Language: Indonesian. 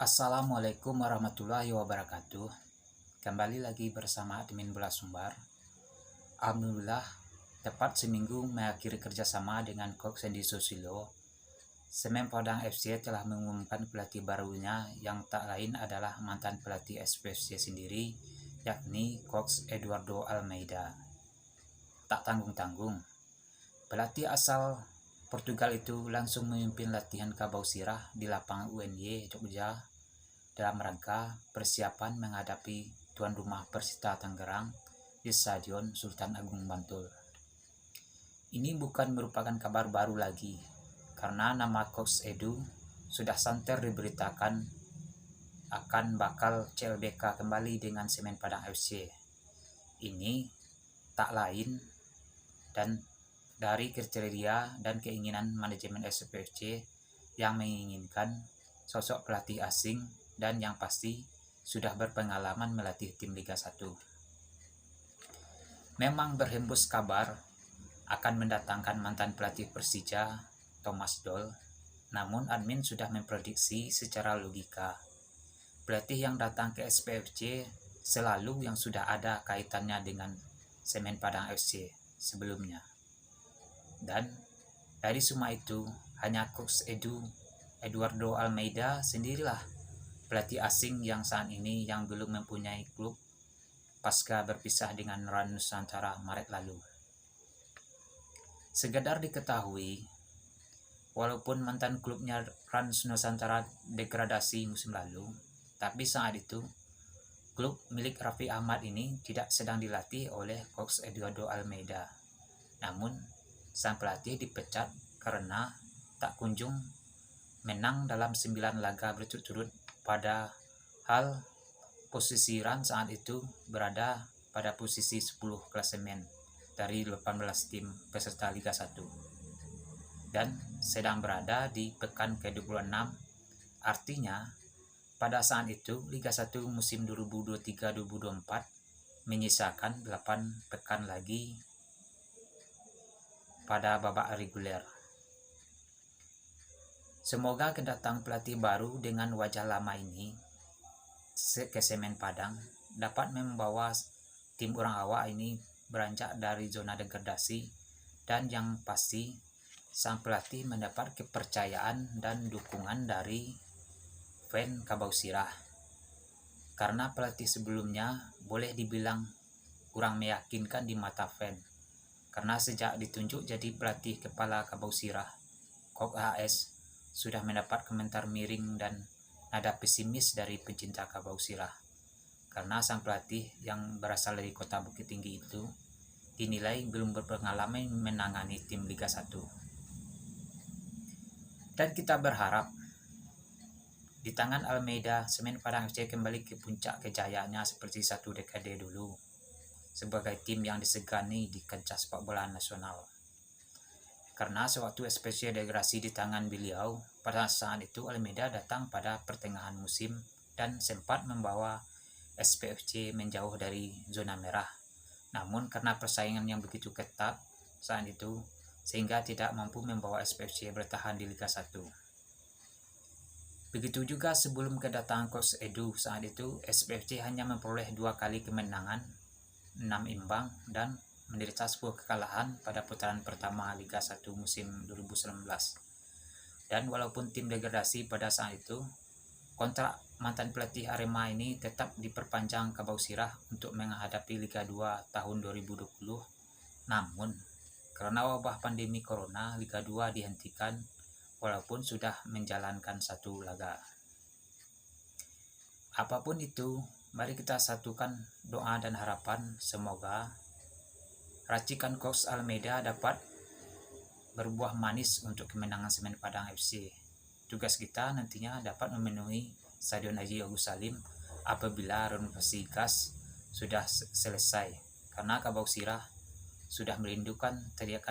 Assalamualaikum warahmatullahi wabarakatuh. Kembali lagi bersama admin Bola Sumbar. Alhamdulillah, tepat seminggu mengakhiri kerjasama dengan Coach Sandy Susilo, Semen Padang FC telah mengumumkan pelatih barunya yang tak lain adalah mantan pelatih SPFC sendiri, yakni Coach Eduardo Almeida. Tak tanggung-tanggung, pelatih asal Portugal itu langsung memimpin latihan kabau sirah di lapangan UNY Jogja dalam rangka persiapan menghadapi tuan rumah Persita Tangerang di Stadion Sultan Agung Bantul. Ini bukan merupakan kabar baru lagi, karena nama Coach Edu sudah santer diberitakan akan bakal CLBK kembali dengan Semen Padang FC. Ini tak lain dan dari kriteria dan keinginan manajemen SPFC yang menginginkan sosok pelatih asing dan yang pasti sudah berpengalaman melatih tim Liga 1. Memang berhembus kabar akan mendatangkan mantan pelatih Persija, Thomas Doll, namun admin sudah memprediksi secara logika. Pelatih yang datang ke SPFC selalu yang sudah ada kaitannya dengan Semen Padang FC sebelumnya. Dan dari semua itu, hanya Coach Eduardo Almeida sendirilah pelatih asing yang saat ini yang belum mempunyai klub pasca berpisah dengan Rans Nusantara Maret lalu. Sekedar diketahui, walaupun mantan klubnya Rans Nusantara degradasi musim lalu, tapi saat itu klub milik Raffi Ahmad ini tidak sedang dilatih oleh Coach Eduardo Almeida. Namun, sang pelatih dipecat karena tak kunjung menang dalam 9 laga berturut-turut, padahal posisi Rans saat itu berada pada posisi 10 klasemen dari 18 tim peserta Liga 1 dan sedang berada di pekan ke-26. Artinya pada saat itu Liga 1 musim 2023-2024 menyisakan 8 pekan lagi pada babak reguler. Semoga kedatangan pelatih baru dengan wajah lama ini ke Semen Padang dapat membawa tim orang awak ini beranjak dari zona degradasi, dan yang pasti sang pelatih mendapat kepercayaan dan dukungan dari fan kabau sirah. Karena pelatih sebelumnya boleh dibilang kurang meyakinkan di mata fan, karena sejak ditunjuk jadi pelatih kepala kabau sirah, Coach HS sudah mendapat komentar miring dan nada pesimis dari pecinta kabau sirah, karena sang pelatih yang berasal dari kota Bukit Tinggi itu dinilai belum berpengalaman menangani tim Liga 1. Dan kita berharap di tangan Almeida, Semen Padang FC kembali ke puncak kejayaannya seperti satu dekade dulu, sebagai tim yang disegani di kancah sepak bola nasional. Karena sewaktu SPFC degradasi di tangan beliau, pada saat itu Almeida datang pada pertengahan musim dan sempat membawa SPFC menjauh dari zona merah. Namun karena persaingan yang begitu ketat saat itu, sehingga tidak mampu membawa SPFC bertahan di Liga 1. Begitu juga sebelum kedatangan Coach Edu, saat itu SPFC hanya memperoleh 2 kali kemenangan, 6 imbang, dan menderita 10 kekalahan pada putaran pertama Liga 1 musim 2019. Dan walaupun tim degradasi pada saat itu, kontrak mantan pelatih Arema ini tetap diperpanjang kabau sirah untuk menghadapi Liga 2 tahun 2020. Namun, karena wabah pandemi Corona, Liga 2 dihentikan walaupun sudah menjalankan 1 laga. Apapun itu, mari kita satukan doa dan harapan semoga racikan Coach Almeida dapat berbuah manis untuk kemenangan Semen Padang FC. Tugas kita nantinya dapat memenuhi Stadion Haji Agus Salim apabila renovasi gas sudah selesai, karena kabau sirah sudah merindukan teriakan